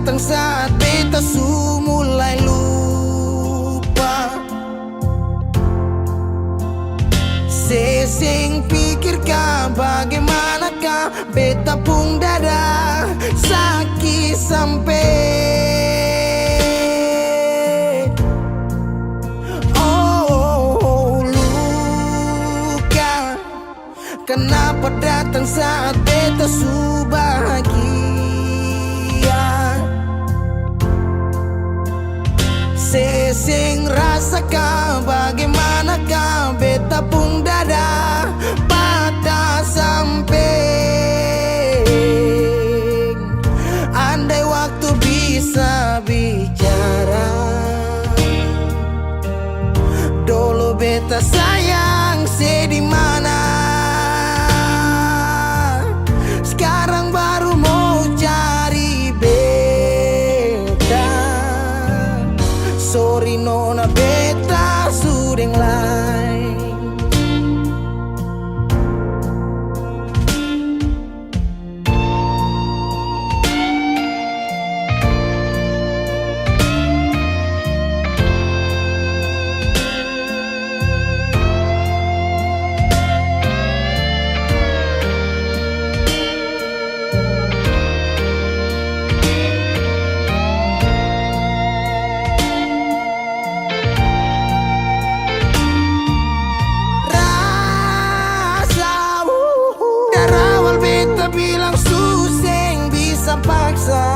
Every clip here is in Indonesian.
datang saat beta su mulai lupa. Sesing pikirkan bagaimanakah beta pun dada sakit sampai. Oh, luka kenapa datang saat beta su bahagia. Sesing rasakan bagaimanakah beta pun dada patah sampai. Andai waktu bisa bicara, dulu beta sayang di mana. Sekarang baru mau cari beta. Sorry nona beta sudeng lain. Bilang suseng bisa paksa.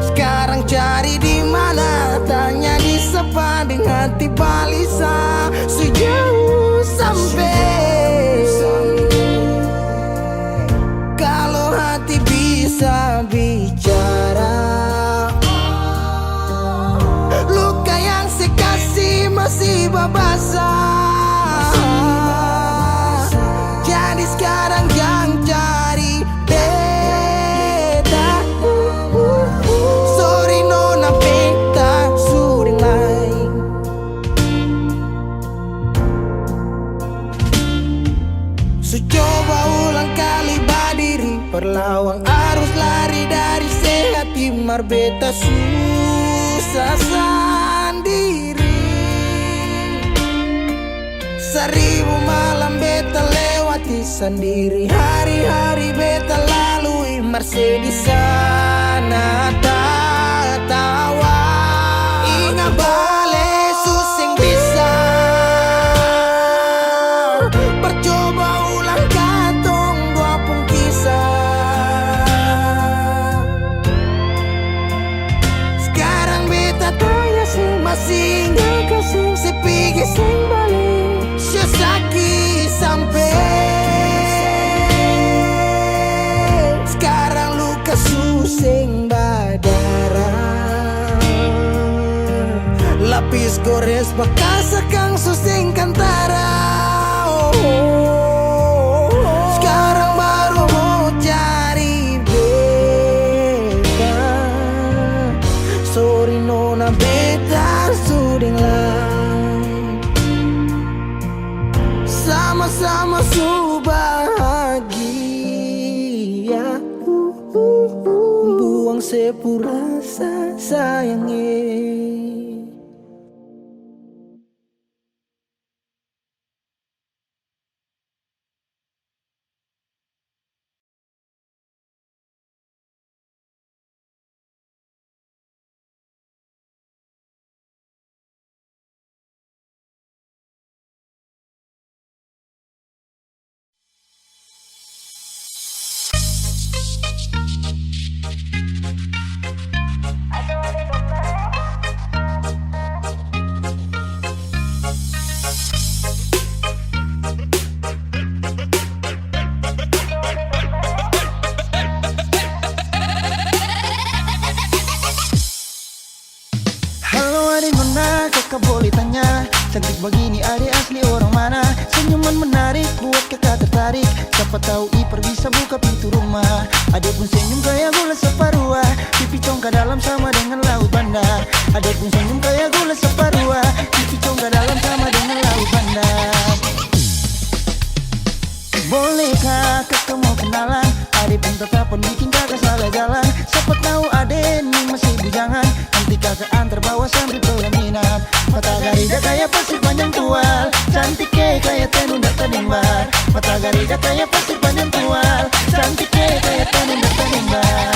Sekarang cari di mana, tanya di sepa dengan hati balisa. Sejauh sampai. Kalau hati bisa bicara, luka yang sekasih masih babasa. Jadi sekarang yang cari beta. Sorry nona beta sudeng lain. So coba ulang kali badiri, perlawan arus lari dari sehat timar beta susah sendiri. Seribu malam beta lewati sendiri, hari-hari beta lalui marse di sana tawa. Ingat bale suseng bisa, percoba ulang katong dua pun kisah. Sekarang beta tanya sih masih nggak kasih sepigi sing balik. Sakit sampai. Sekarang luka suseng badara, lapis gores bekas akang suseng kantara. Sekarang baru mau cari beta. Sorry nona beta sudeng lain. Sama-sama su bahagia. Buang sepurasa sayangnya. kakak boleh tanya, cantik begini adik asli orang mana? Senyuman menarik buat kakak tertarik, siapa tahu Ipar bisa buka pintu rumah. Adik pun senyum kayak gula separuh, pipi congkak dalam sama dengan laut Banda. Adik pun senyum kayak gula separuh, pipi congkak dalam sama dengan laut Banda. Bolehkah kakak mau kenalan? Adik pun kayak pasir panjang tual, cantik kayak tenun dan tenimbar. Mata Garida kayak pasir panjang tual, cantik kayak tenun dan tenimbar.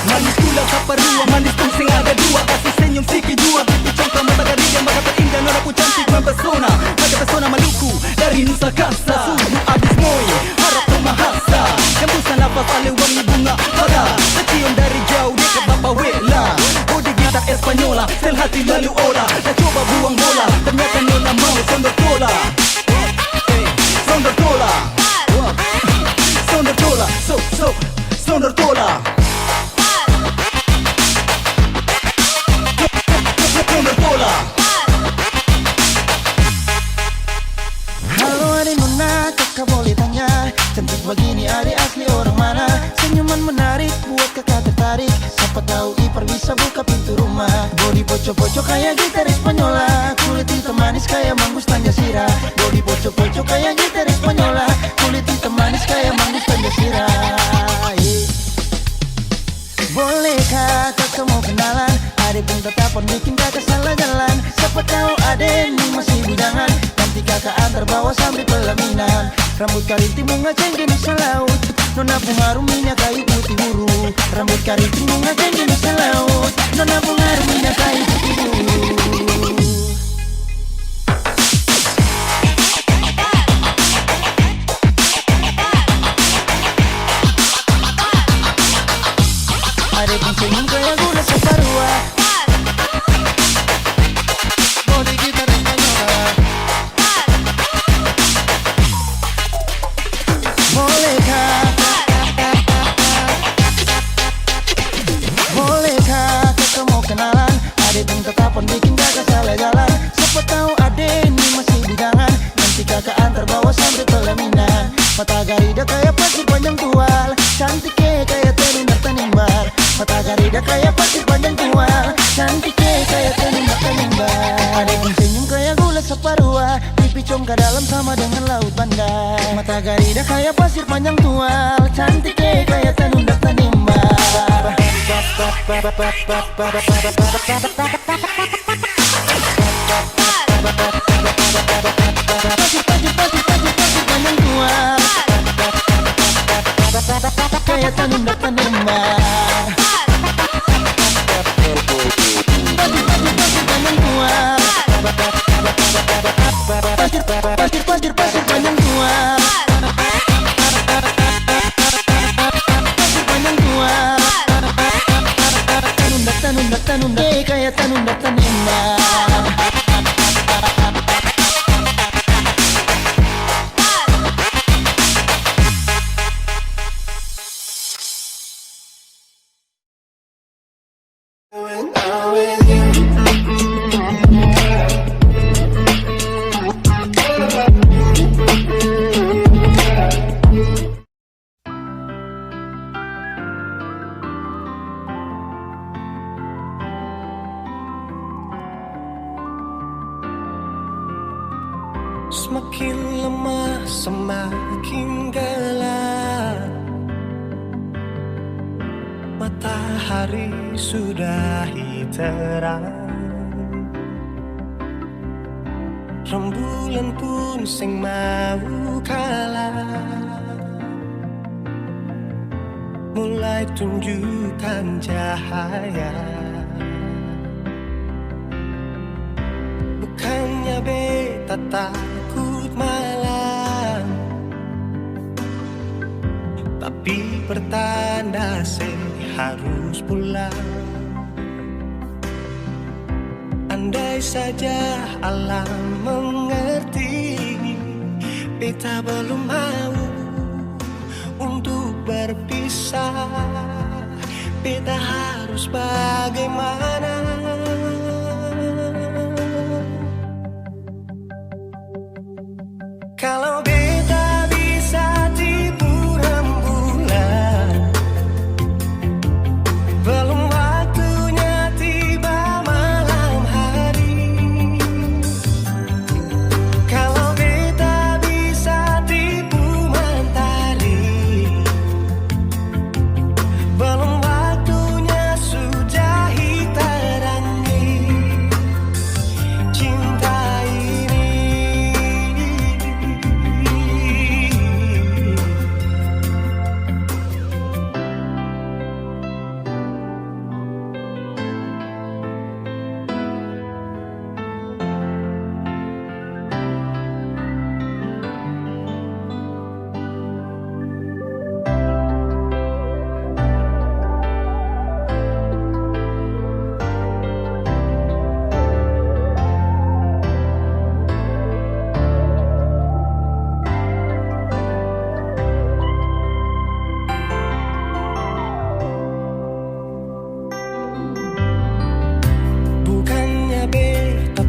Manis pula kaparua, manis pun sing ada dua. Kasih senyum si kedua, pipi congkak mata Garida. Mata terindah, noraku cantik mempesona. Mata pesona Maluku, dari Nusa Kasa. Suhu abis moy, harap pemahasa. Hembusan nafas ale wangi bunga pada. Tercium dari jauh dekat Bapa Wela. Bodi gitar Espanyola, sel hati lalu ola. Dah coba buang bola, ternyata nona mau sondor tola. Sondor tola, sondor tola, sondor tola. Halo adik nona, kakak boleh tanya, cantik begini adik asli orang mana? Senyuman menarik buat kakak tertarik. Siapa tahu Ipar bisa buka pintu rumah. Bodi poco-poco kayak gitar Espanyola, kulit hitam manis kayak manggus tanja sirah. Bodi poco-poco kayak gitar Espanyola, kulit hitam manis kayak manggus tanja sirah. Bolehkah kakak mau kenalan? Adek pun tetapan bikin kakak salah jalan. Siapa tahu adek ini masih bujangan, nanti kakak antar bawa sampai pelaminan. Rambut keriting bunga cengkeh Nusa Laut, nona bunga ruminya kayu putih buru. Rambut keriting bunga cengkeh Nusa Laut, nona bunga ruminya kayu putih buru. Adek pun senyum kayak gula separua. Bodi gitar Espanyola. Bolehkah kakak mau kenalan? Adek pun tetapan bikin kakak salah jalan. Siapa tahu adek ini masih bujangan, nanti kakak antar bawa sampai pelaminan. Mata Garida kayak pasir panjang tual, cantik kayak tenun dan tenimbar. Mata Garida kayak pasir panjang tual, cantik kayak tenun dan tenimbar. Adek pun senyum kayak gula separua, pipi congkak dalam sama dengan laut Banda. Mata Garida kayak pasir panjang tual, cantik kayak tenun dan tenimbar. Pasir panjang tual, kayak tenun dan tenimbar. Pasir panjang tual, pasir panjang tual, pasir panjang tual, tenun kayak tenun dan tenimbar. Semakin lemah, semakin gelap. Matahari sudah terang, rembulan pun sing mau kalah. Mulai tunjukkan cahaya, bukannya beta takut malam, tapi pertanda harus pulang. Andai saja alam mengerti, beta belum mau untuk berpisah. Beta harus bagaimana? Kalau beta bisa tipu rembulan, belum waktunya tiba malam hari. Kalau beta bisa tipu mentari, belum waktunya sudah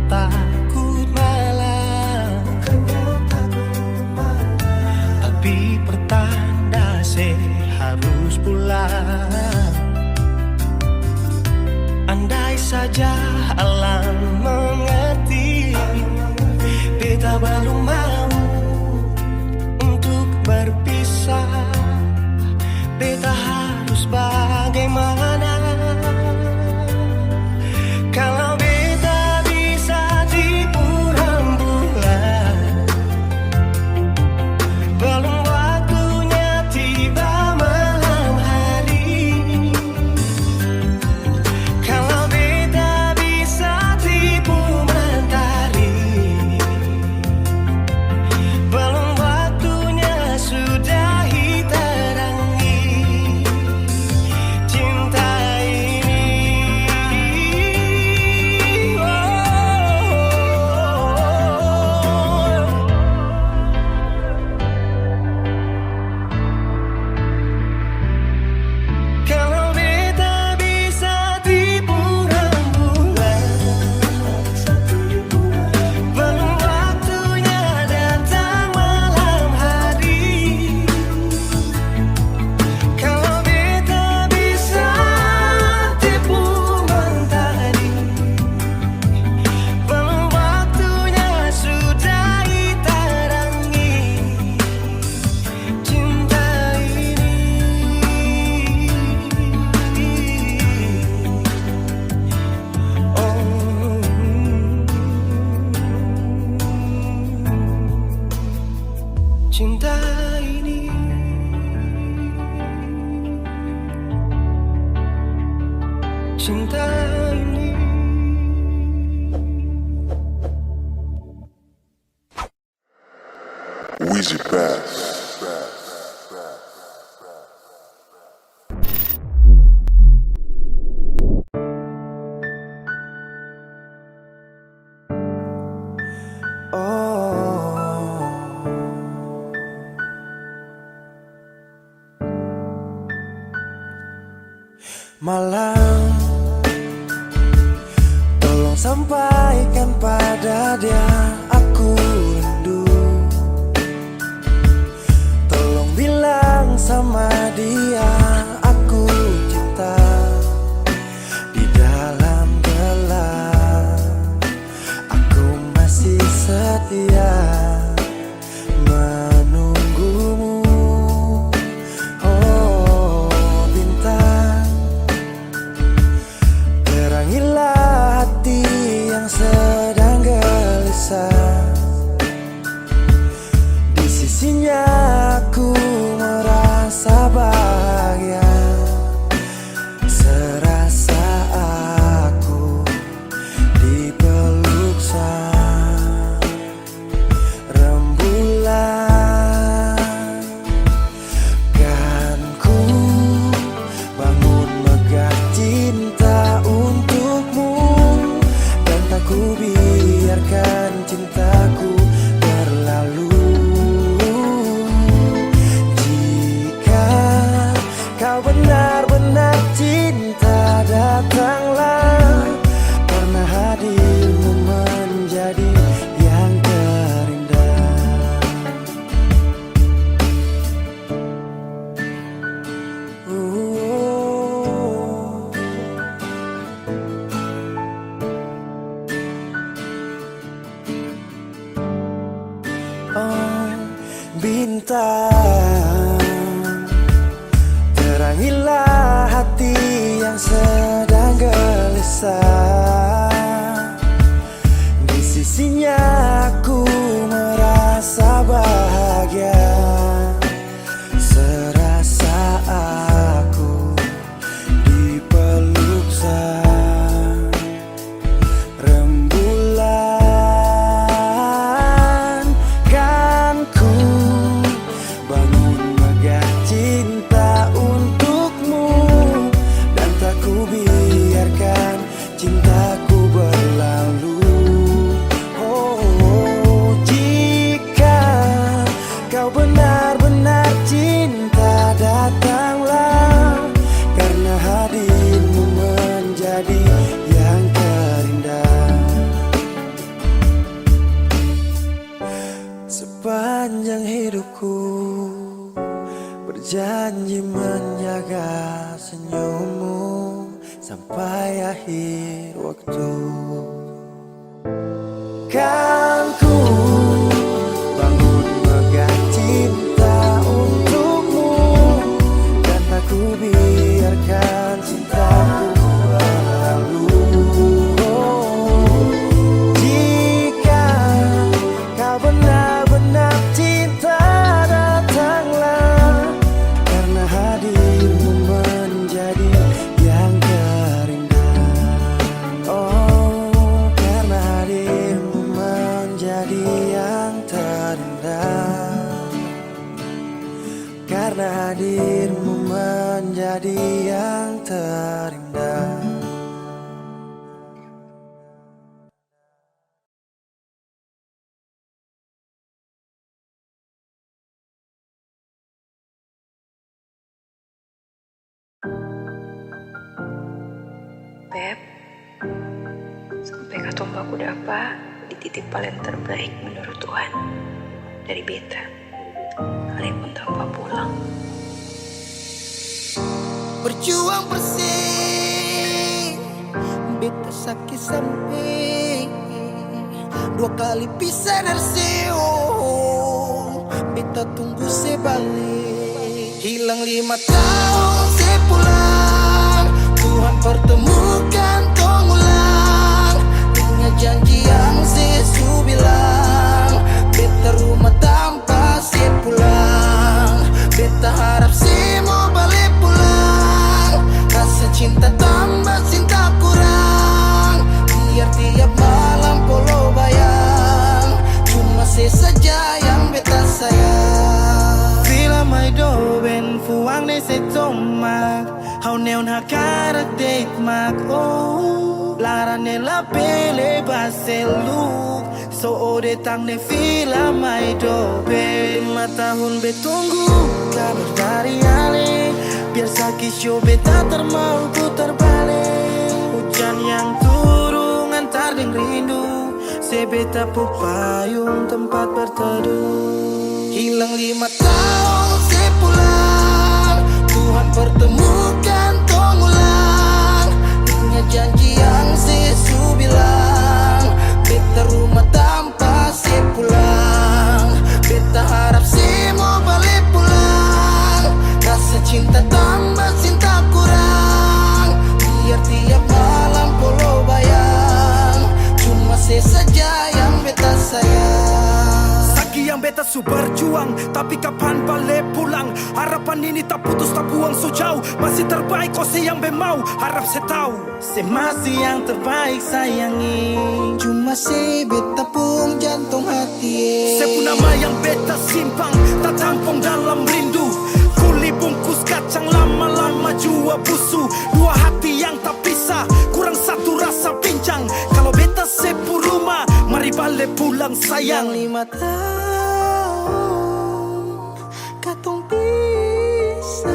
takut malam, tapi pertanda harus pulang. Andai saja alam mengerti, beta belum mau untuk berpisah. Beta harus bagaimana kalau beta bisa tipu rembulan? Belum waktunya tiba malam hari. Kalau beta bisa tipu mentari, belum waktunya sudahi terangi cinta ini. Kalau beta bisa tipu rembulan, belum waktunya datang malam hari. Kalau beta bisa tipu mentari, belum waktunya sudahi terangi cinta ini. Cinta ini, cinta ini. Wheezy Bass. Malam, tolong sampaikan pada dia aku rindu. Tolong bilang sama dia aku cinta. Di dalam gelap aku masih setia menunggumu. Oh bintang, terangilah hati yang sedang gelisah. Di sisinya aku merasa bahagia, serasa aku dipeluk sang rembulan. Kan ku bangun megah cinta untukmu, dan tak ku biarkan cintaku berlalu. Jika kau benar-benar cinta, datanglah, karena hadirmu menjadi yang terindah. Oh, bintang, terangilah hati yang sedang gelisah. Di sisinya aku merasa bahagia, serasa aku dipeluk sang rembulan. Kan ku bangun megah cinta untukmu, dan tak ku biarkan cintaku itu. Kan ku bangun megah cinta untukmu, dan tak ku biarkan cintaku berlalu. Jika kau benar-benar cinta, datanglah, karena hadirmu menjadi yang terindah. Oh, karena hadirmu menjadi yang terindah. Karena hadirmu menjadi yang terindah. Beb, sampai katong baku dapa di titik paling terbaik menurut Tuhan dari beta, sekalipun tanpa pulang. Berjuang bersih, beta sakit sampai 2 kali pisah dari Seoul. Beta tunggu sebalik, hilang 5 tahun sepulang. Tuhan pertemukan tong ulang, dengan janji yang Yesus bilang. Beta rumah tanpa sepulang, beta harap semua balik pulang. Rasa cinta tambah cinta kurang, biar tiap malam polo bayang. Cuma saja yang beta sayang. Fila mai do ben fuang ne se tomak, hau neon hakarak date mak. Oh, lara ne la pele baseluk, so ode tang ne fila mai do ben. 5 tahun betunggu kabar dari Ale, biar sakit show beta termau putar balik. Hujan yang turun antar deng rindu, sebeta pupayung tempat berteduh. Hilang 5 tahun sepulang, Tuhan pertemukan tong ulang, dengan janji yang Yesus bilang. Beta rumah tanpa sepulang, beta harap semua balik pulang. Rasa cinta tambah cinta kurang, biar tiap malam polo bayang. Cuma saja yang beta sayang. Saki yang beta su berjuang, tapi kapan balik pulang? Harapan ini tak putus tak buang so jauh, masih terbaik kau se yang mau. Harap se tahu Se masih yang terbaik sayangi, cuma se beta pun jantung hati. se pun nama yang beta simpang, tak tampung dalam rindu. Kuli bungkus kacang lama-lama jua busu. 2 hati yang tak pisah, kurang satu rasa pincang. Kalau beta sepu rumah, mari balik pulang sayang. 5 tahun katong pisah,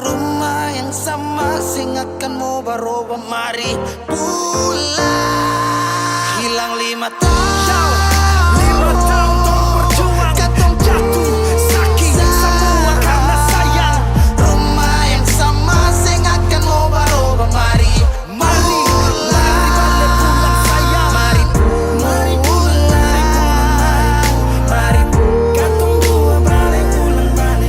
rumah yang sama sing akan mau baroba, mari pulang. Hilang 5 tahun, 5 tahun tong berjuang, katong jatuh sakit semua karena sayang. rumah yang sama sing akan mau baroba, mari Mari balik pulang sayang. Mari pulang, mari pulang. Katong dua balik pulang.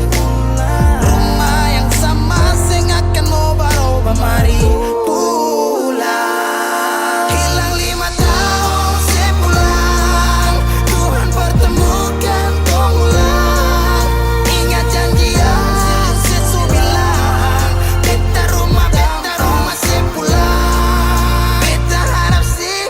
Rumah yang sama sing akan mau baroba, mari pulang. Hilang 5 tahun sepulang, Tuhan pertemukan tong ulang, ingat janji yang Yesus bilang. Beta rumah sepulang, beta harap sih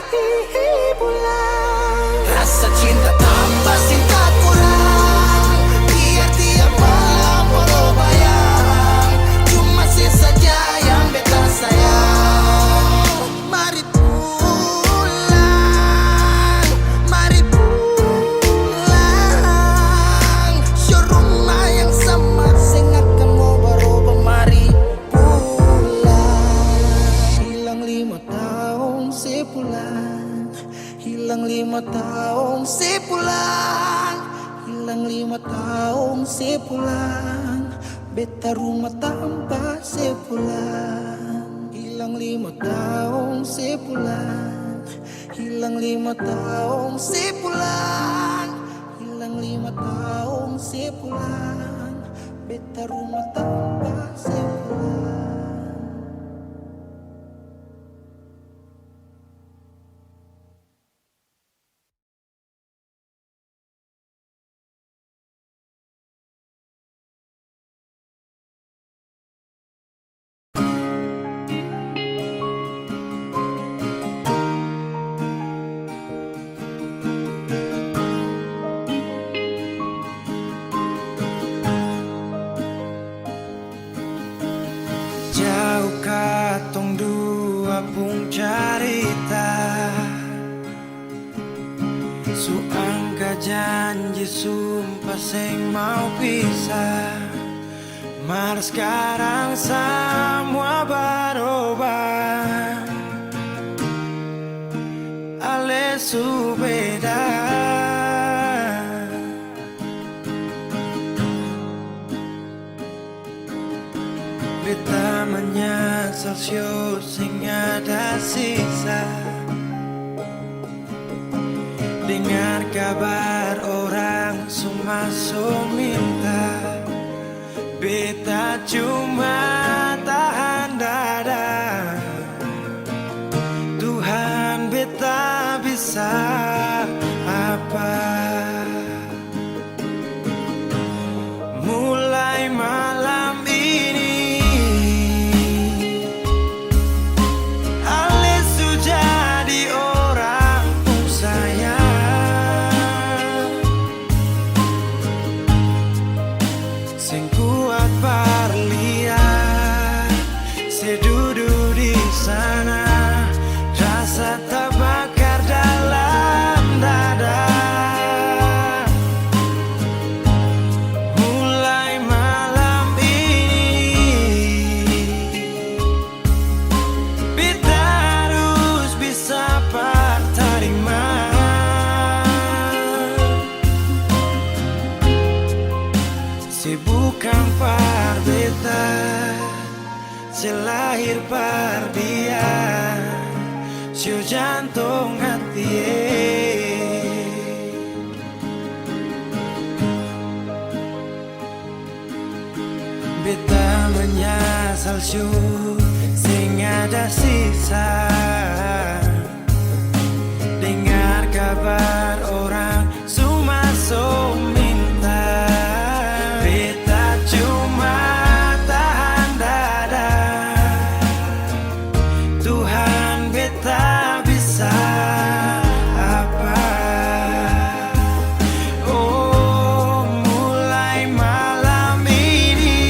pulang. Rasa cinta tambah cinta kurang, biar tiap malam polo bayang. Cuma saja yang beta sayang. Mari pulang, mari pulang. Show rumah yang sama sing akan mau baroba, mari pulang. Hilang 5 tahun sepulang, hilang 5 tahun sepulang, hilang 5 tahun sepulang. Beta rumah tanpa sepulang, hilang Hilang 5 tahun sebulan, hilang 5 tahun sebulan, hilang 5 tahun sebulan, beta rumah tanpa sebulan. Jauh katong dua pung carita, suangka janji sumpah seng mau pisah. Mar sekarang semua berubah, ale su beda. Beta menyesal sio sing ada sisa. Dengar kabar orang semua minta, beta cuma tahan dada. Tuhan beta bisa apa? Mulai malam ini Ale su jadi orang pun sayang, sing kuat berlian, sedudu di sana, rasa terbakar dalam dada. Mulai malam ini beta harus bisa terima. Si bukan par beta, si lahir par dia, si jantung hati. Beta menyesal syu sing ada sisa. Dengar kabar orang semua minta, beta cuma tahan dada. Tuhan beta bisa apa? Oh, mulai malam ini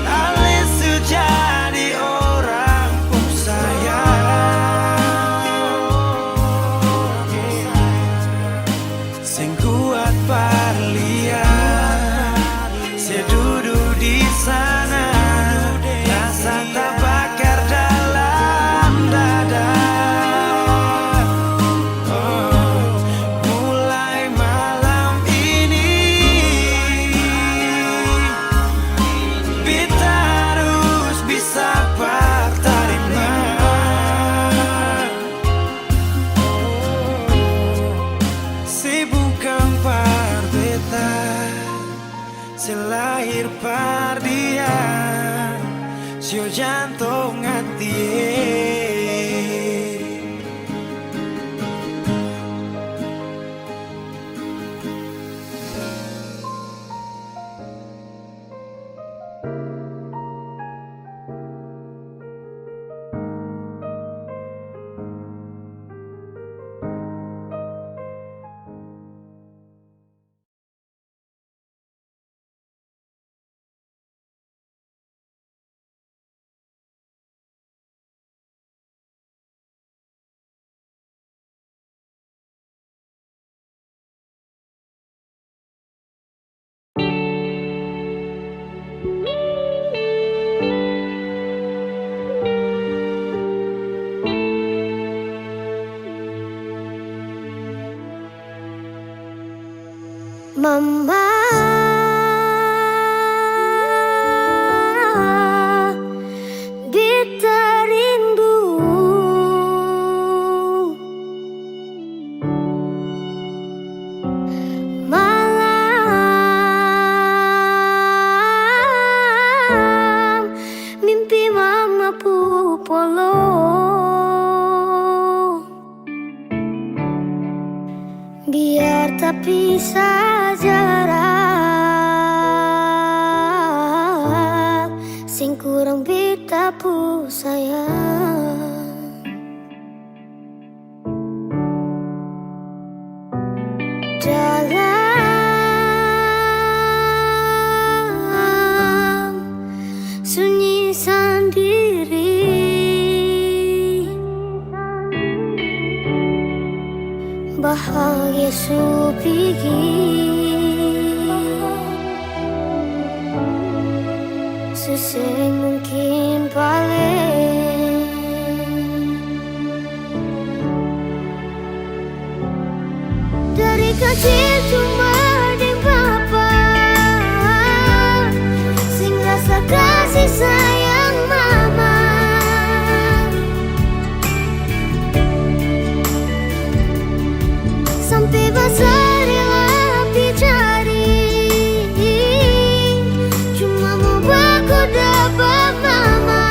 Ale su jadi orang pun sayang, sing kuat berlian, sedudu di sana, rasa terbakar dalam dada. Oh, mulai malam ini beta harus bisa terima. Si bukan par beta, si lahir par dia, si jantung hati. beta rindu malam mimpi mama pupolo biar tapi saja sing kurang beta pu sayang. Dalam sunyi sendiri bahagia supigi seseng mungkin paling dari kecil cuma deng papa sing rasa kasih sayang mama sampai besar rela cari cuma mau baku dapat mama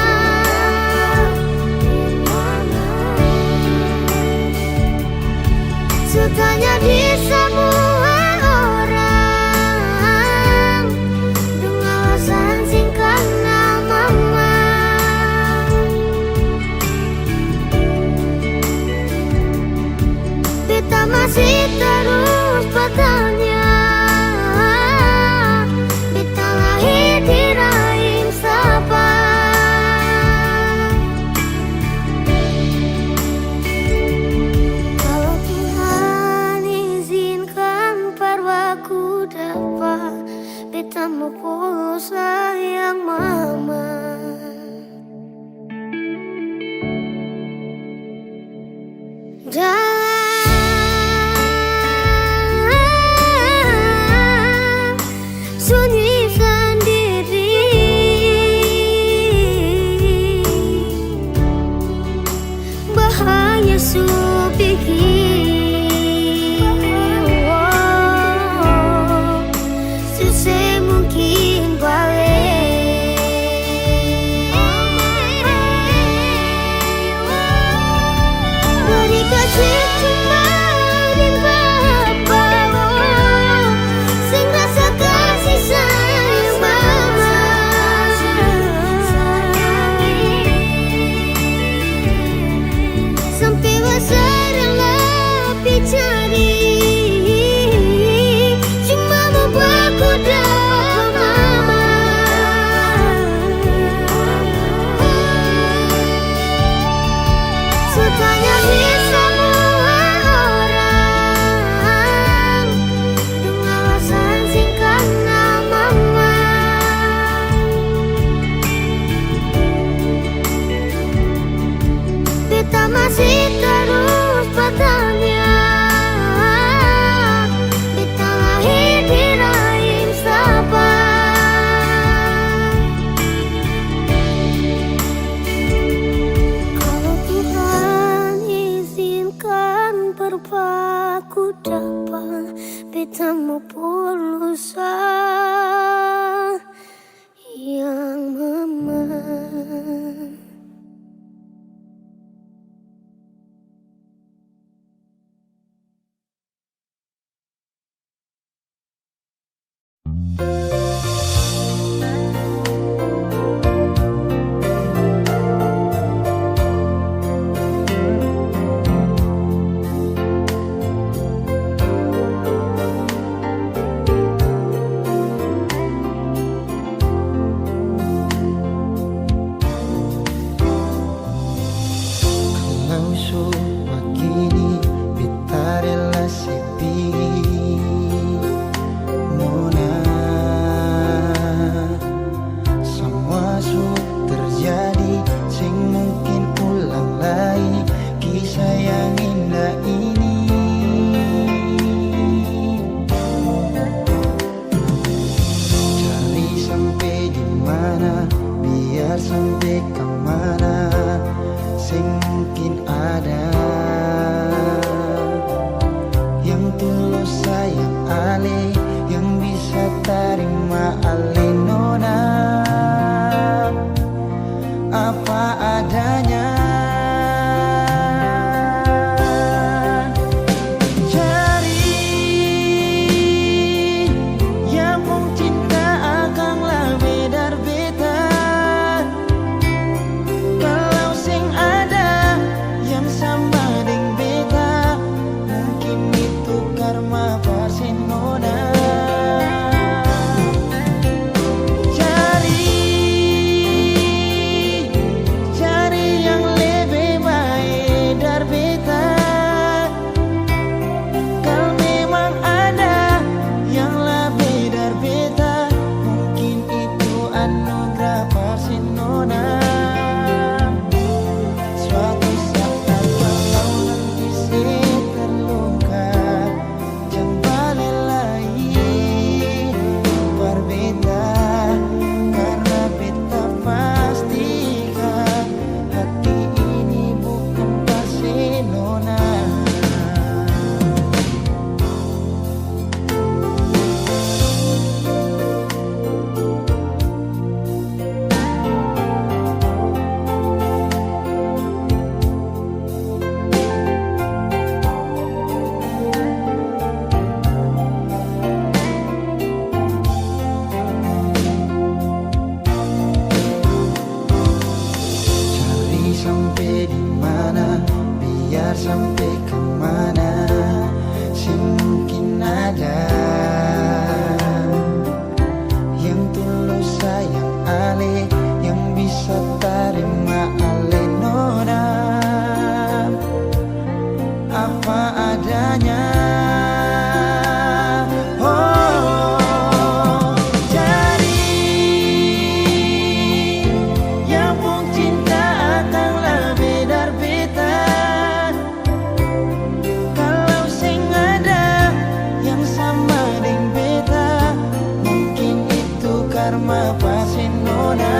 ada yang tulus sayang ale, yang bisa terima ale nona apa adanya. Sampai di mana, biar sampai kemana, sih mungkin ada yang tulus sayang ale, yang bisa terima ale nona apa adanya. Karma pasin nona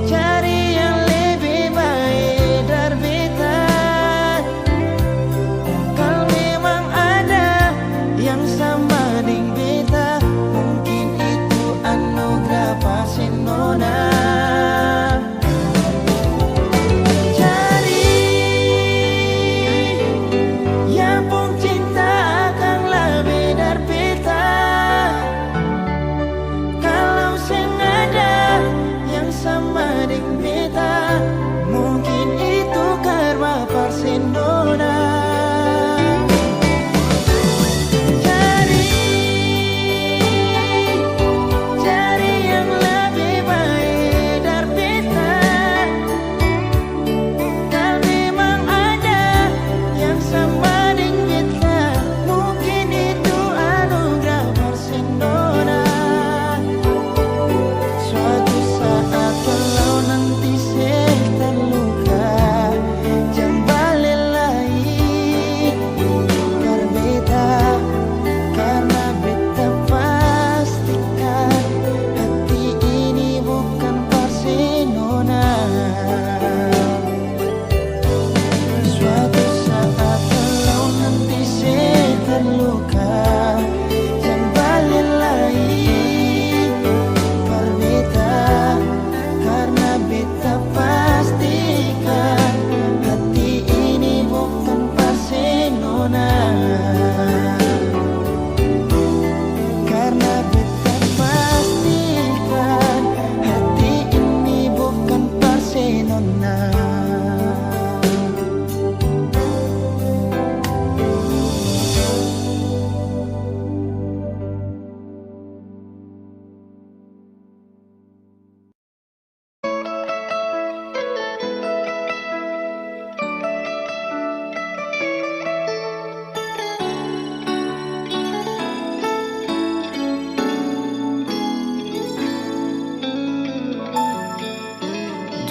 cari yang lebih baik dari beta. Kalau memang ada yang sama dengan beta, mungkin itu anugerah pasin nona.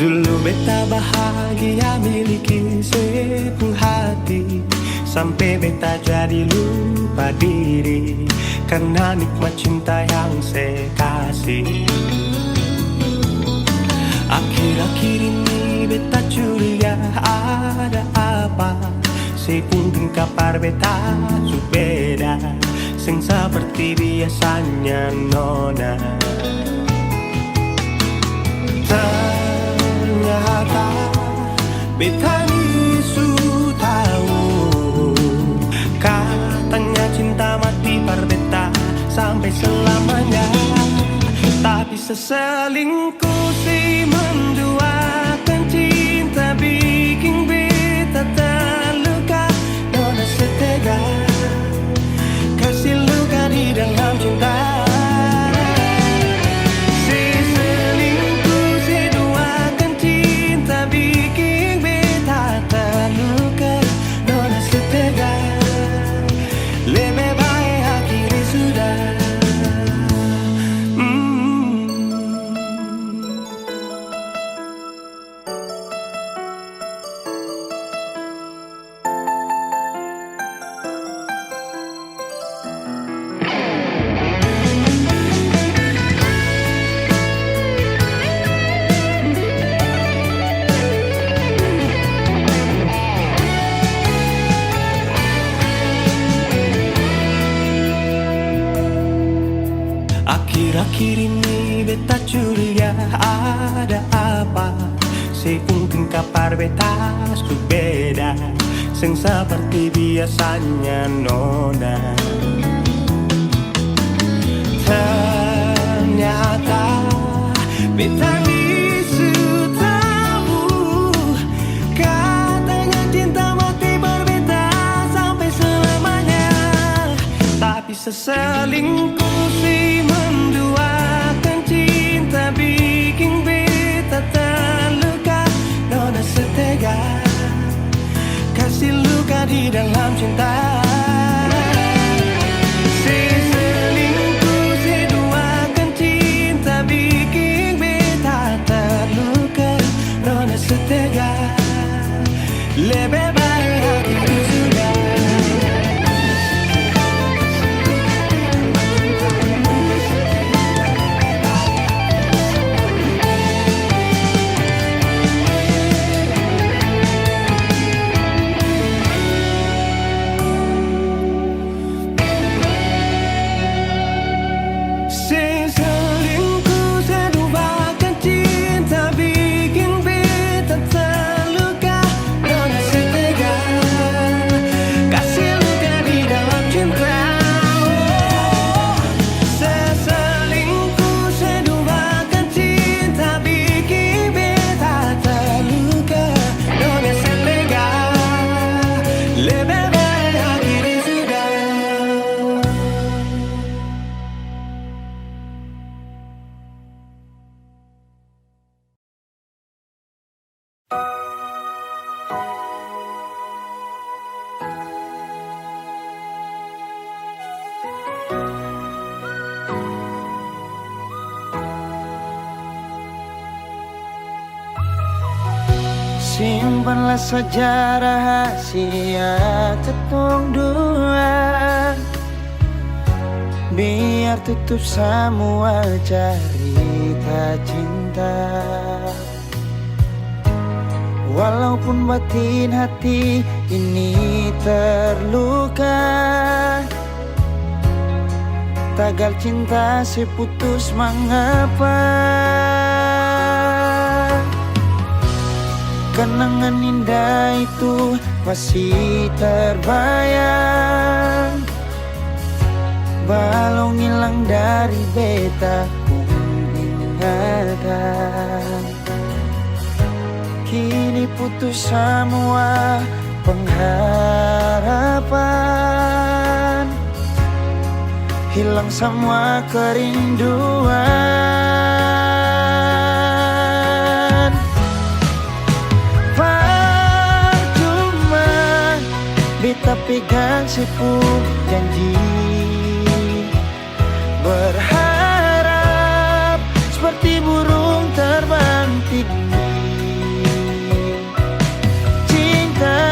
Dulu beta bahagia miliki sepenuh hati, sampai beta jadi lupa diri karena nikmat cinta yang saya kasih. Akhir-akhir ini beta curiga ada apa. Sepungkin kapar beta subeda sing seperti biasanya nona. Ternyata beta ni su tahu. Katanya cinta mati par beta sampai selamanya. Tapi seselingkuh si menduakan cinta bikin beta terluka. Nona setega kasih luka di dalam cinta. Si selingkuh si duakan cinta bikin beta terluka. Nona setega lebih baik akhiri sudah. Akhir-akhir ini beta curiga ada apa. Sepungkin kapar beta subeda sing seperti biasanya nona. Ternyata beta bisu tahu. Katanya cinta mati berbeda sampai selamanya. Tapi seselingkuh si menduakan cinta bikin beta terluka. Nona setega kasih luka di dalam cinta. Si selingkuh si duakan cinta bikin beta terluka. Nona setega lebih baik akhiri sudah. Simpanlah saja rahasia ketong dua, biar tutup semua cerita cinta. Walaupun batin hati ini terluka, tagal cinta seputus mengapa. Kenangan indah itu masih terbayang, balong hilang dari beta ingatan. Kini putus semua pengharapan, hilang semua kerinduan. Beta pegang sepuk janji, berharap seperti burung terbang tinggi. Cinta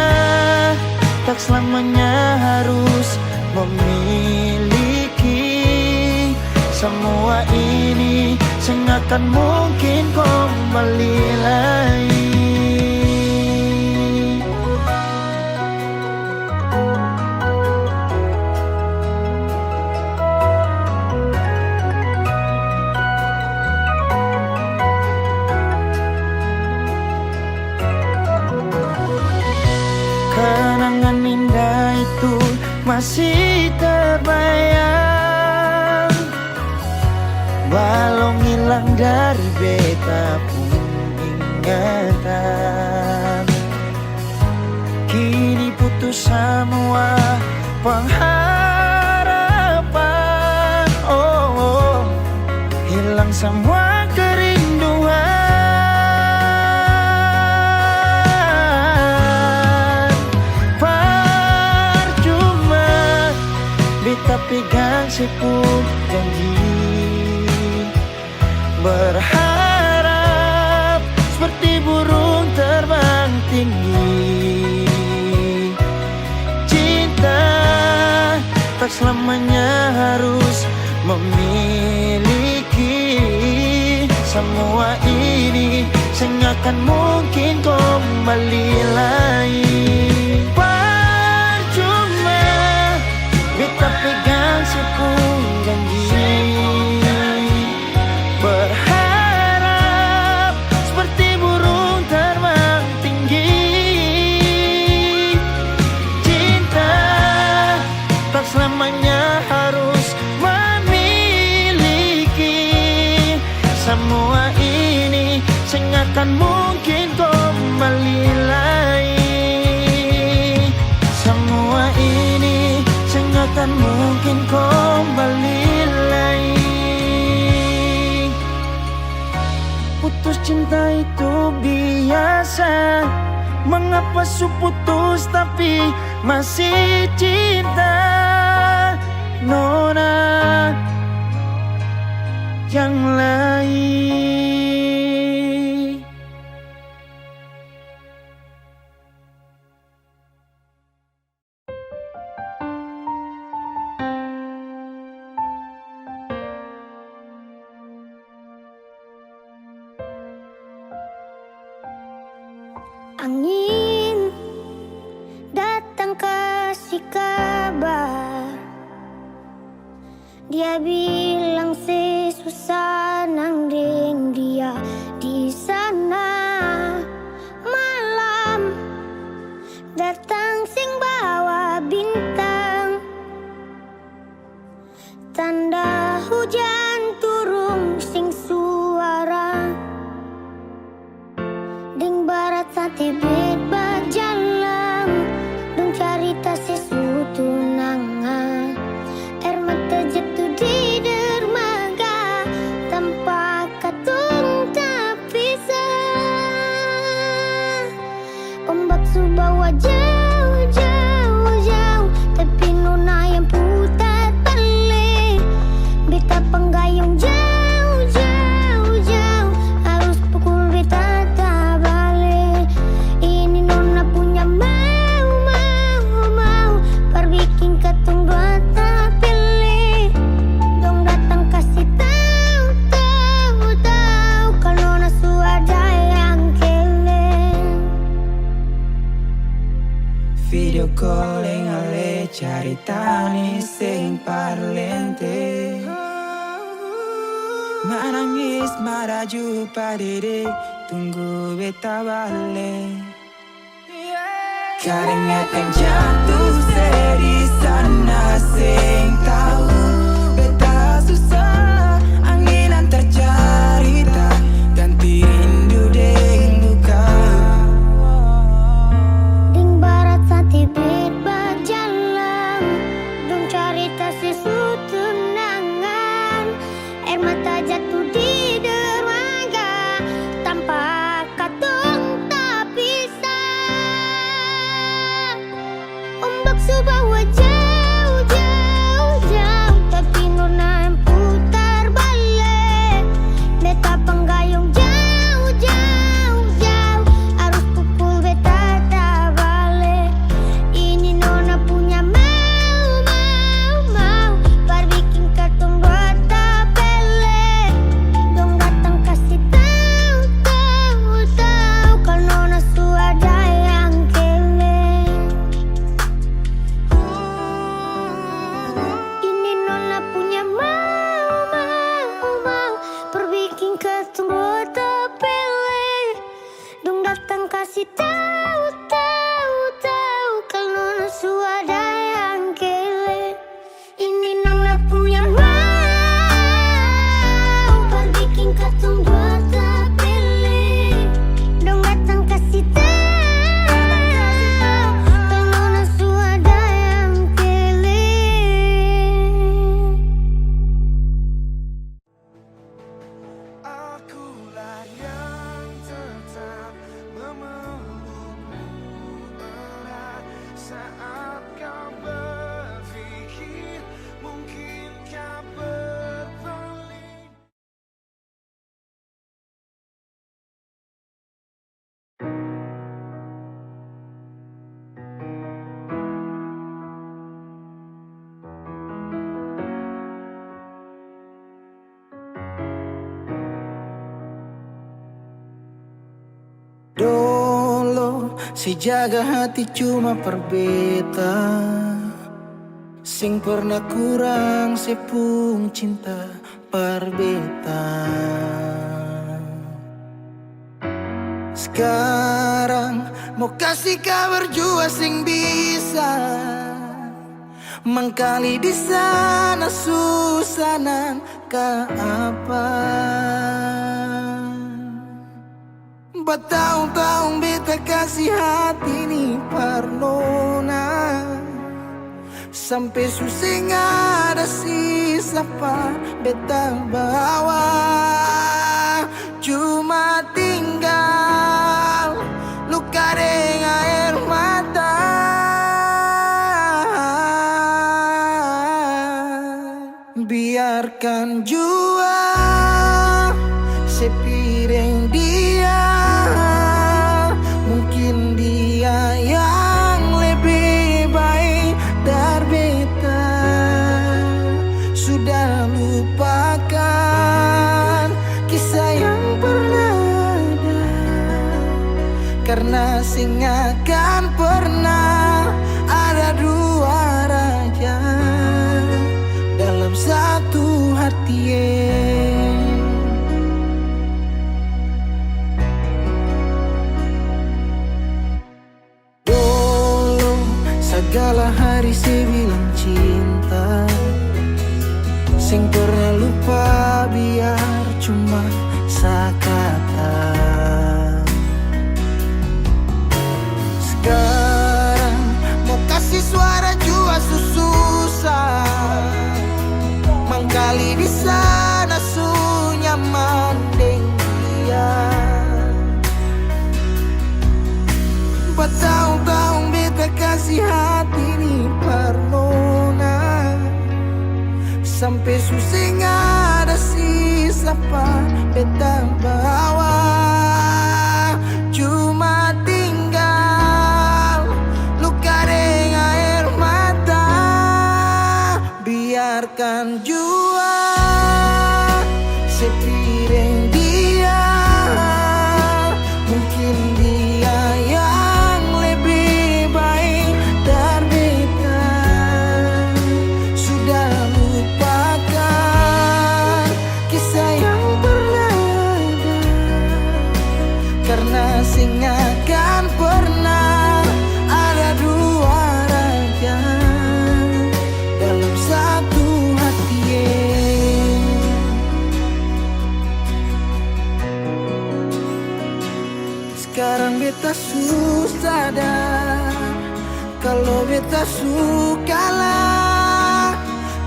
tak selamanya harus memiliki, semua ini sing akan mungkin kembali lagi. Kenangan indah itu masih terbayang, walau hilang dari beta pun ingatan. Kini putus semua pengharapan, oh, hilang semua kerinduan. Beta pegang sepuh janji, berharap seperti burung terbang tinggi. Cinta tak selamanya harus memiliki. Semua ini akan mungkin kembali lagi. Beta pegang sepuh janji, berharap seperti burung terbang tinggi. Cinta tak selamanya harus memiliki. Semua ini akan mungkin kembali lagi. Semua ini akan mungkin kembali lagi. Putus cinta itu biasa, mengapa su putus tapi masih cinta? Nona yang lain. Angin datang kasih kabar, dia bilang sesusah nang deng dia di sana. Malam datang sing bawa bintang, tanda hujan turun sing suara. Ding barat sate bet berjalan, dong carita sesuatu nangan. Air mata jatuh di dermaga, tanpa katung tak pisah. Ombak subawa jauh, jauh, jauh, tapi nona yang putar balik. Beta penggayung jauh, jauh, jauh, harus pukul beta. Video calling ale caritani sing parlente. Manangis maraju padede, tunggu beta balik. Keringat yang jatuh di sana sing tahu. Beta susah, angin antar carita, ganti rindu deng luka. Tibet berjalan, dong carita sesuatu nangan. Air mata jatuh di dermaga, tanpa katong tak pisah. Ombak subawa jauh, jauh, jauh, tapi nona yang putar balik. Beta penggayung jauh, jauh, jauh, harus pukul beta tak balik. Ini nona punya mau, mau, mau, bar bikin katong buat tapele. Si jaga hati cuma perbeta, sing pernah kurang sepung cinta perbeta. Sekarang mau kasih kabar jua sing bisa mangkali di sana susanan ka apa. Bertahun-tahun beta kasih hati ni parnona, sampai susah ada sisa pa beta bawa. Cuma tinggal luka dengan air mata. Biarkan jua sepiring dia, mungkin dia yang lebih baik dari beta. Sudah lupakan kisah yang pernah ada, karena sing akan pernah ada dua raja dalam satu hati. Dulu segala hari saya bilang cinta, sing pernah lupa biar cuma sekata. Sekarang mau kasih suara jua susah, mangkali di sana su nyaman deng dia. Bertahun-tahun beta kasih hati ni parnona, sampai susah ada sisa pa beta bawa. Cuma tinggal luka dengan air mata. Biarkan jua sepiring dia, mungkin dia yang lebih baik dari beta. Sudah lupakan kisah yang pernah ada, karena sing akan pernah ada dua raja dalam satu hati. Sekarang beta susah sadar kalau beta sukalah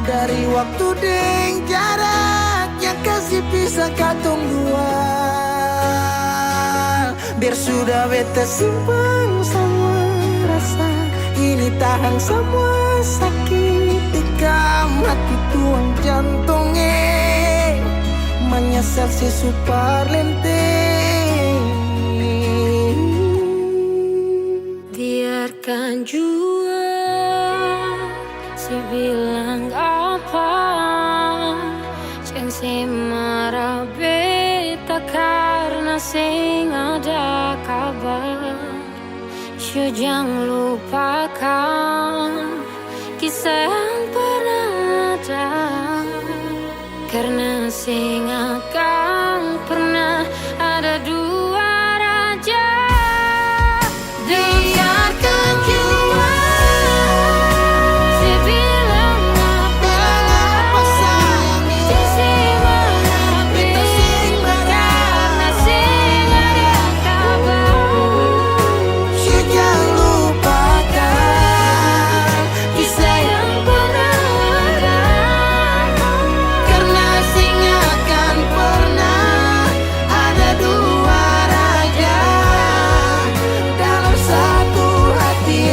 dari waktu deng jarak yang kasih pisah katong dua. Biar sudah beta simpan semua rasa, ini tahan semua sakit tikam hati tuang jantungnya, menyesal si super lenteng. Biarkan jua si bilang apa, jangan si marah beta karena sing ada kabar. Yo jangan lupakan kisah yang pernah ada, karena sing akan pernah ada dua raja. Biarkan jua si bilang apa sayangnya, si marah beta karena sing ada kabar. Yo jangan lupakan kisah yang pernah ada, karena sing akan pernah ada dua raja dalam satu hati.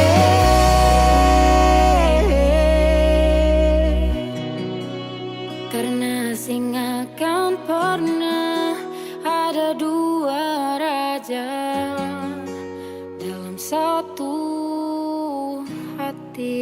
Karena sing akan pernah ada dua raja dalam satu hati.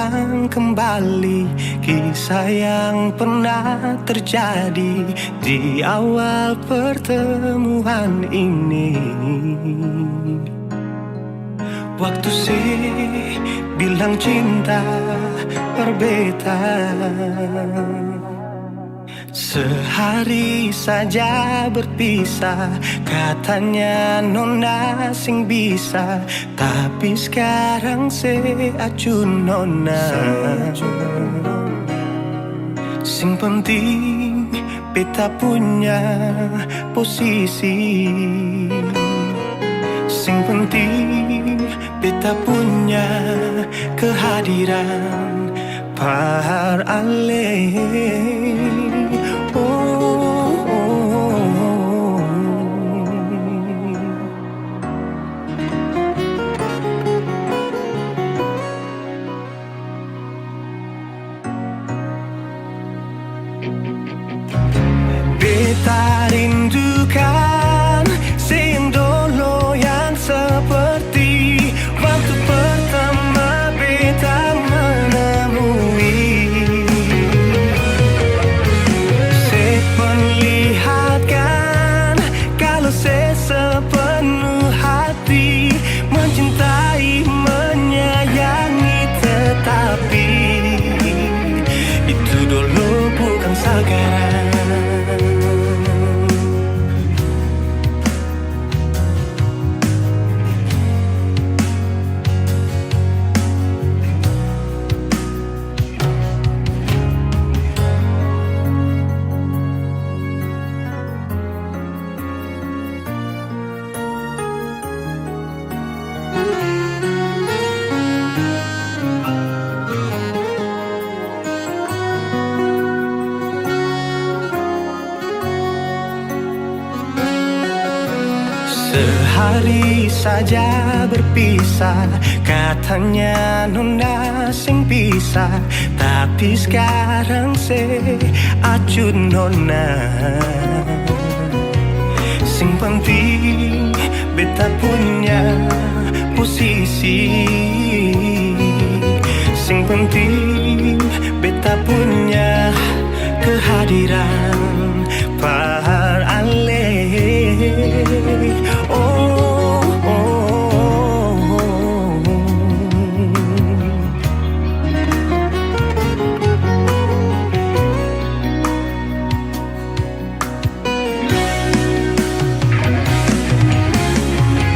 ulang kembali kisah yang pernah terjadi di awal pertemuan ini. Waktu sih bilang cinta berbeda, sehari saja berpisah, katanya nona sing bisa, tapi sekarang se acun nona. Sing penting beta punya posisi, sing penting beta punya kehadiran par ale. Beta rindukan yang dulu yang seperti waktu pertama beta menemui. Saya perlihatkan kalau saya sepenuh hati mencintai, menyayangi, tetapi itu dulu bukan sekarang. Sehari saja berpisah, katanya nona sing pisah, tapi sekarang se acun nona. Sing penting beta punya posisi, sing penting beta punya kehadiran par ale.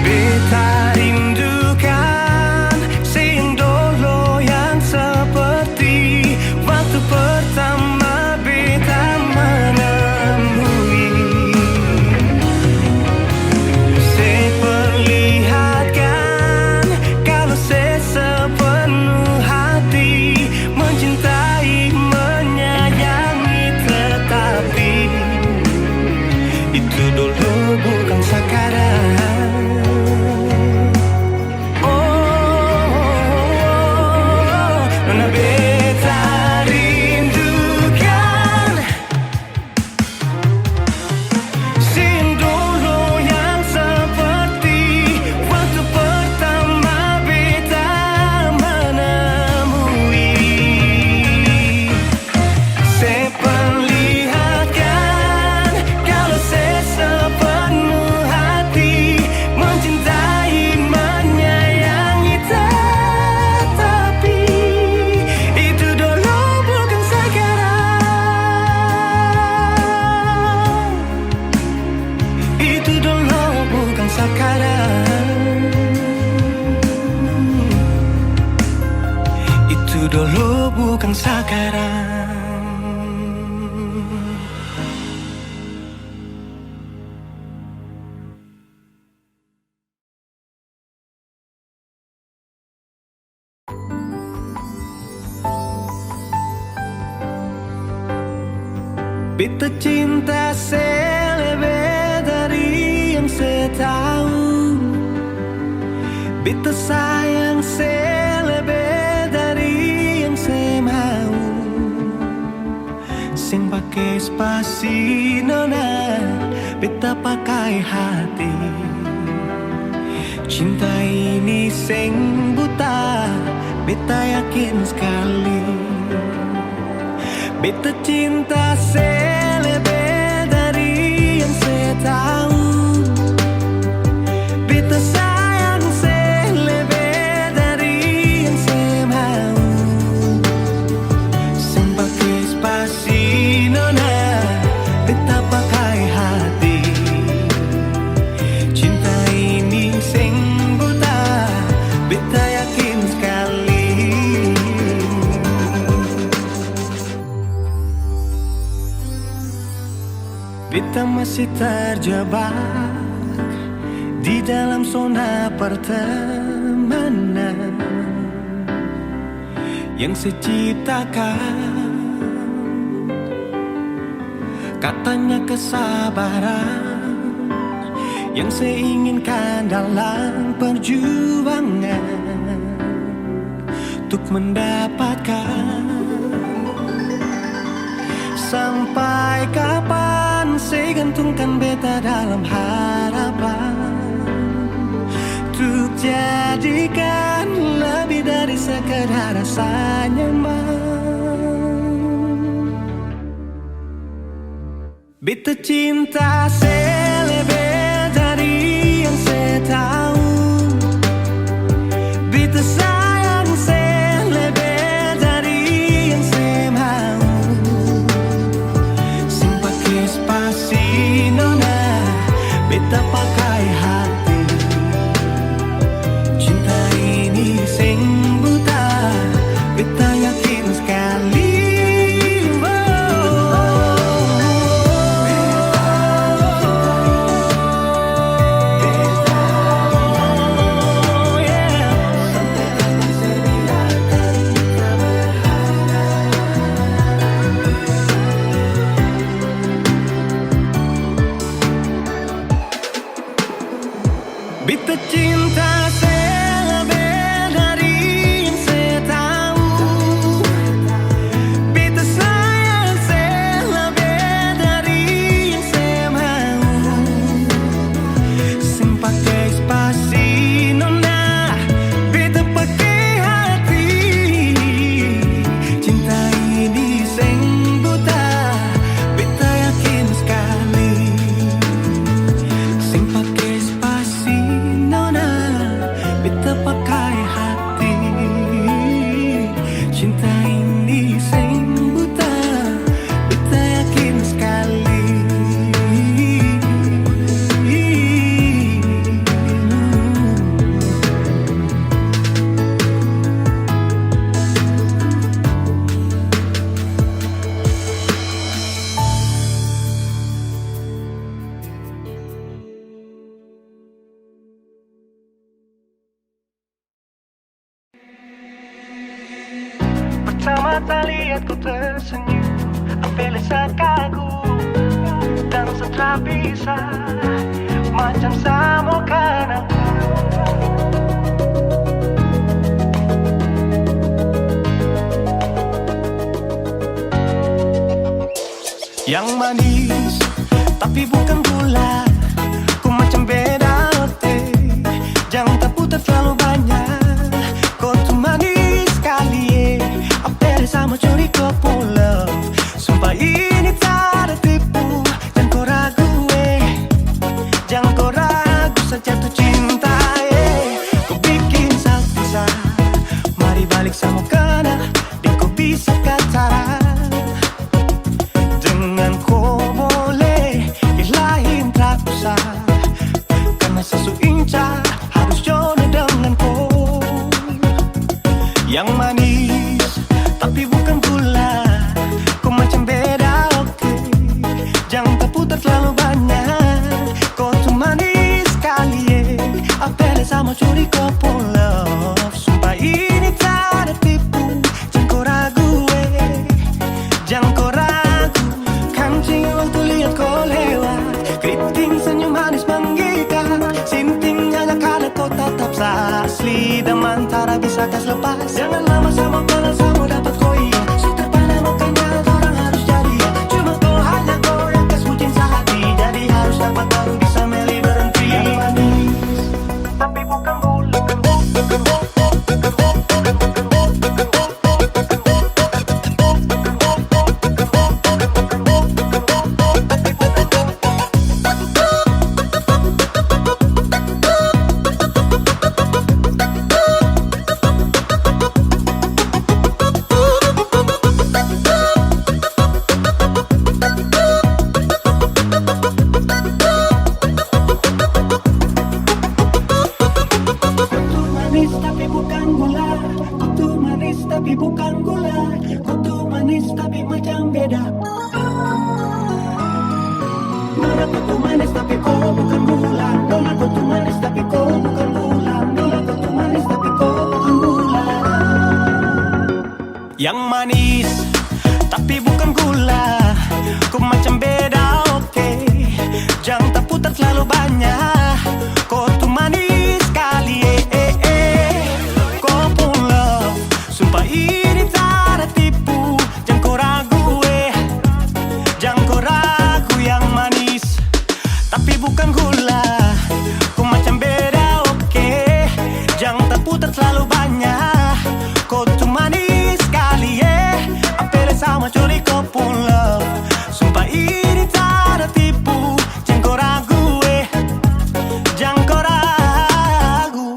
Beta rindukan yang dulu yang seperti waktu pertama beta menemui. Saya perlihatkan kalau saya sepenuh hati mencintai, menyayangi, tetapi itu dulu bukan sekarang. Nona beta rindukan yang dulu yang seperti waktu pertama beta menemui. Saya perlihatkan kalau saya sepenuh hati mencintai, menyayangi, tetapi itu dulu bukan sekarang. Itu dulu bukan sekarang. Itu dulu bukan sekarang. Beta cinta saya lebih dari yang saya tahu. Beta sayang saya lebih dari yang saya mau. Sing pakai spasi nona, beta pakai hati. Cinta ini sing buta, beta yakin sekali beta cinta selebih dari yang saya tahu. Beta sayang selebih dari yang saya mau. Sempakai spasi nona, beta pakai hati. Cinta ini sing buta, beta yakin sekali. Beta masih terjebak di dalam zona pertemanan yang saya ciptakan. Katanya kesabaran yang saya inginkan dalam perjuangan untuk mendapatkan. Sampai kapan saya gantungkan beta dalam harapan untuk jadikan lebih dari sekedar rasa nyaman. Beta cinta selebih dari yang saya tahu. Beta sayang selebih dari yang saya mau. Simpati spasi nona, beta pakai hati. Cinta ini sing buta, beta yakin sekali. Beta cinta selebih dari yang saya tahu. Beta sayang selebih dari yang saya mau. Simpati spasi nona, beta pakai hati. Cinta ini sing buta, beta yakin sekali. Simpati spasi nona, beta pakai hati. Cinta ini sing buta, beta yakin sekali. Pertama lihat ku tersenyum, ambil sekagum dan setelah bisa macam sama kan aku. Yang manis tapi bukan gula, ku macam beda roti. Jangan tak putar terlalu banyak, kau tuh manis sekali. Apel sama curi kau pulau, sumpah ini tak ada tipu. Jangan kau ragu, jangan kau ragu saja tuh cinta. Kau bikin salsa, mari balik sama kena, dan kau bisa katakan. Dengan kau boleh ilahin tak usah, karena sesu inca harus jodoh dengan kau. Yang manis tapi bukan gula, kau macam beda oke. Jangan terputar terlalu banyak, kau tuh manis sekali. Apel sama curi kau pulau, sumpah ini tak ada tipu. Jangan kau ragu, jangan kau ragu. Kancing waktu lihat kau lewat, keriting senyum manis menggigit. Sintingnya karena kau tetap asli, dan mantara bisa kas lepas. Jangan lama sama kenal sama dapat kau iya. Sudah pandai makanya orang harus jadi. Cuma kau hanya kau yang kas bucin sehati, jadi harus dapat baru bisa meli berhenti. Yang manis tapi bukan bulan, bukan bulan, bukan bulan, bukan bulan. yang manis, tapi bukan gula. Kau macam beda, oke. Jangan tak putar terlalu banyak. Kau tuh manis sekali, kau pun love. Sumpah ini tak ada tipu. Jangan kau ragu, jangan kau ragu yang manis, tapi bukan gula. Kau macam beda, oke. Jangan tak putar terlalu banyak. Kau tuh manis sekali, apel sama curi kau pun love. Sumpah ini tak ada tipu. Jangan kau ragu, jangan kau ragu.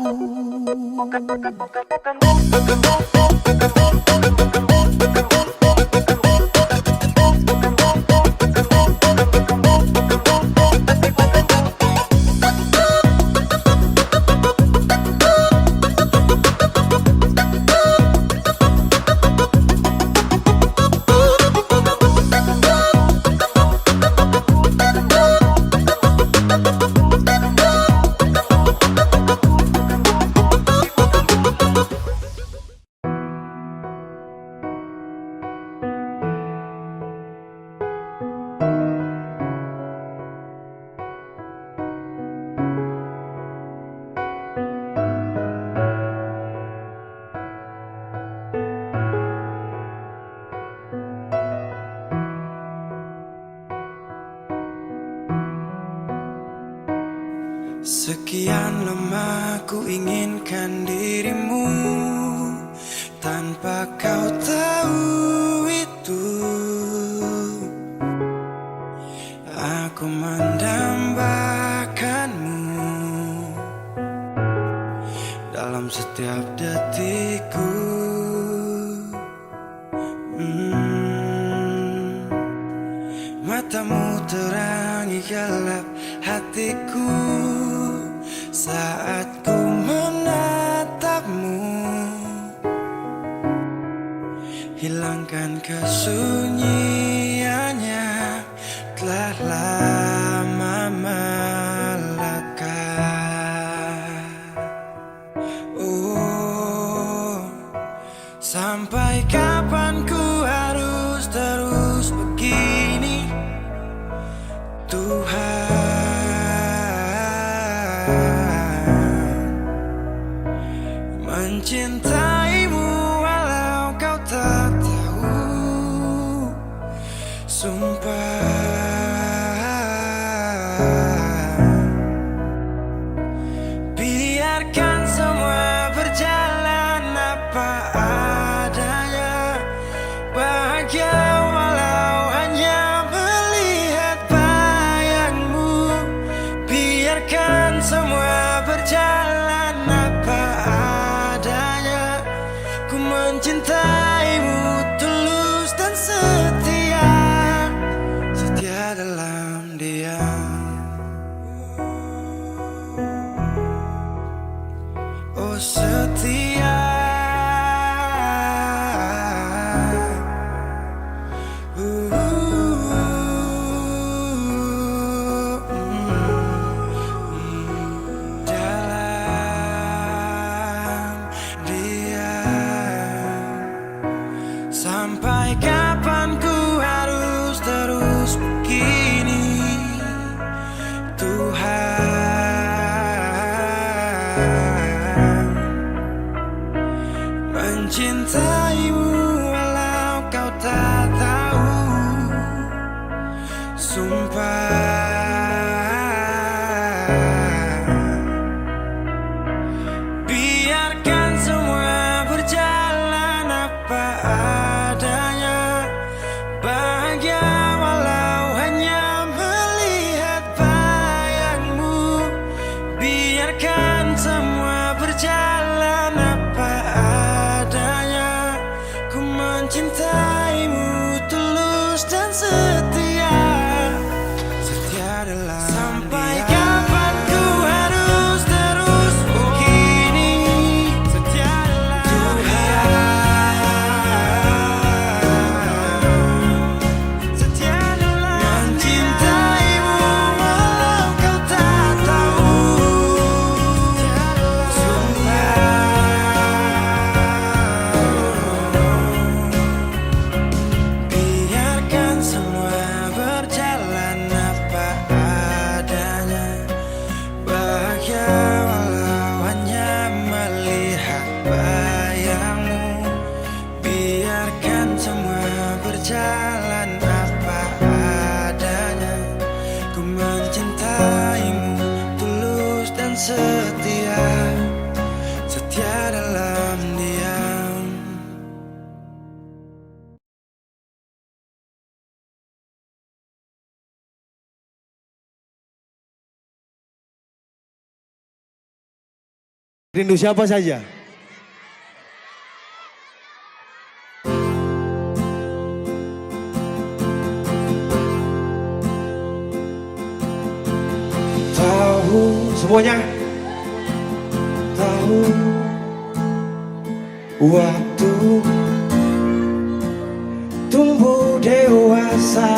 Sekian lama ku inginkan dirimu, tanpa kau tahu itu. Aku mendambakanmu dalam setiap detikku. Matamu terangi gelap hatiku saat ku menatapmu. Hilangkan kesunyiannya telah lama melekat. Oh, sampai kapan ku harus terus begini, Tuhan? Mencintaimu walau kau tak tahu. Sumpah, biarkan semua berjalan apa adanya. Bahagia walau hanya melihat bayangmu. Biarkan semua berjalan apa adanya. Ku mencintaimu tulus dan setia, setia dalam diam. Oh setia, dalam diam. Sampai kapan ku harus terus begini, Tuhan? Mencintaimu walau kau tak tahu. Sumpah, biarkan semua berjalan apa adanya. Bahagia walau hanya melihat bayangmu. Biarkan semua berjalan apa adanya. Ku mencintaimu tulus dan setia, setia dalam sampai kapan ku harus terus begini, setia dalam Tuhan. Setia dalam mencintaimu walau kau tak tahu. Sumpah, semua berjalan apa adanya. Ku mencintaimu tulus dan setia, setia dalam diam. Rindu siapa saja? Tahu semuanya? Tahu waktu tumbuh dewasa,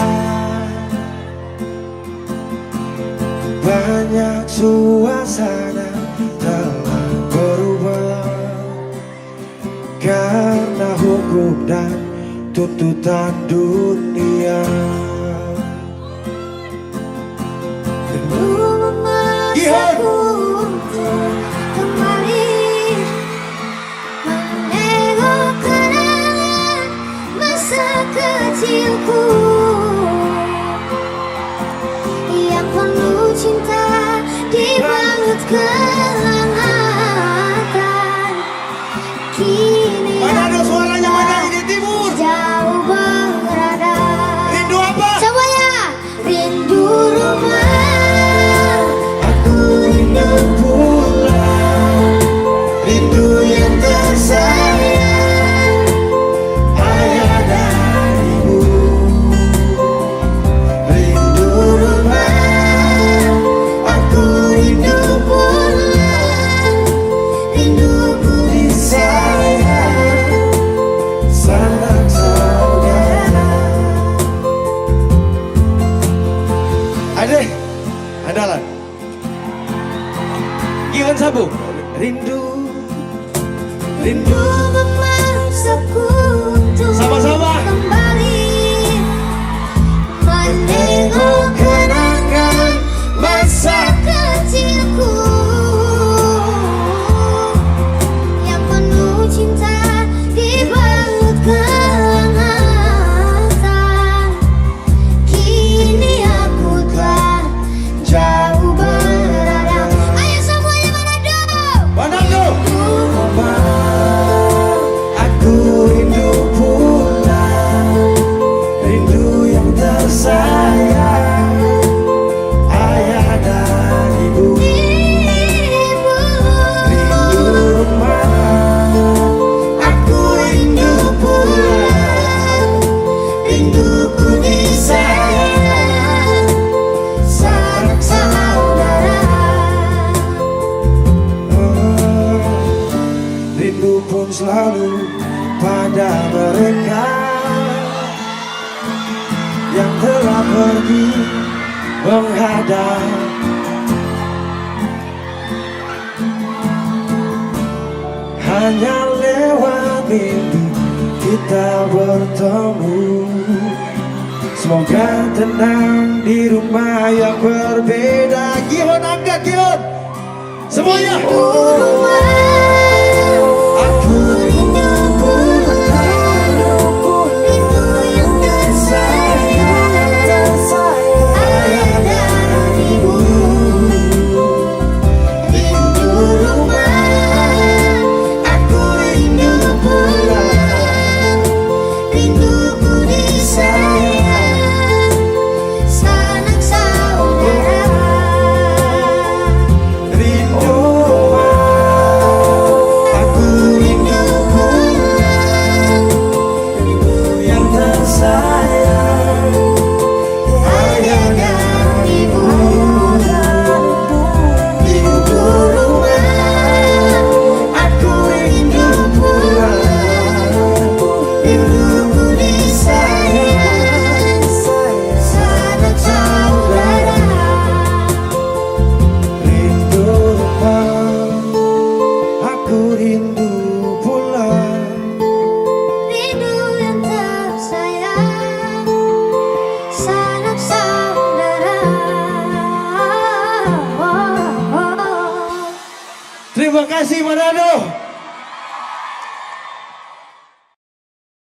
banyak suasana telah berubah karena hukum dan tuntutan dunia. Memaksaku untuk kembali menengok kenangan masa kecilku yang penuh cinta dibalut kehangatan. Kini Mana ada suaranya, mana ini timur? jauh berada. Rindu apa? Semuanya rindu rumah. Rindu pulang, rindu yang tersayang, ayah dan ibu. Rindu rumah, aku rindu pulang, rinduku disayang, sanak saudara. Adek, andalan. Iwan sambung. Rindu, rindu. Memaksaku untuk Sama-sama. kembali menengok kenangan masa kecilku yang penuh cinta dibalut kehangatan. Kini aku telah jauh berada. Ayo semuanya Manado. Manado. Aku rindu pulang, rindu yang tersayang, ayah dan ibu. Rindu rumah, aku rindu pulang, rinduku disayang, sanak saudara. Rindu pun selalu pada mereka yang telah pergi menghadap. Hanya lewat mimpi kita bertemu. Semoga tenang di rumah yang berbeda. Gihon angkat Gihon. Semuanya. Aku rindu pulang, rindu yang tersayang, ayah dan ibu. Rindu rumah, aku rindu pulang, rinduku disayang, sanak saudara. Rindu Terima kasih Manado.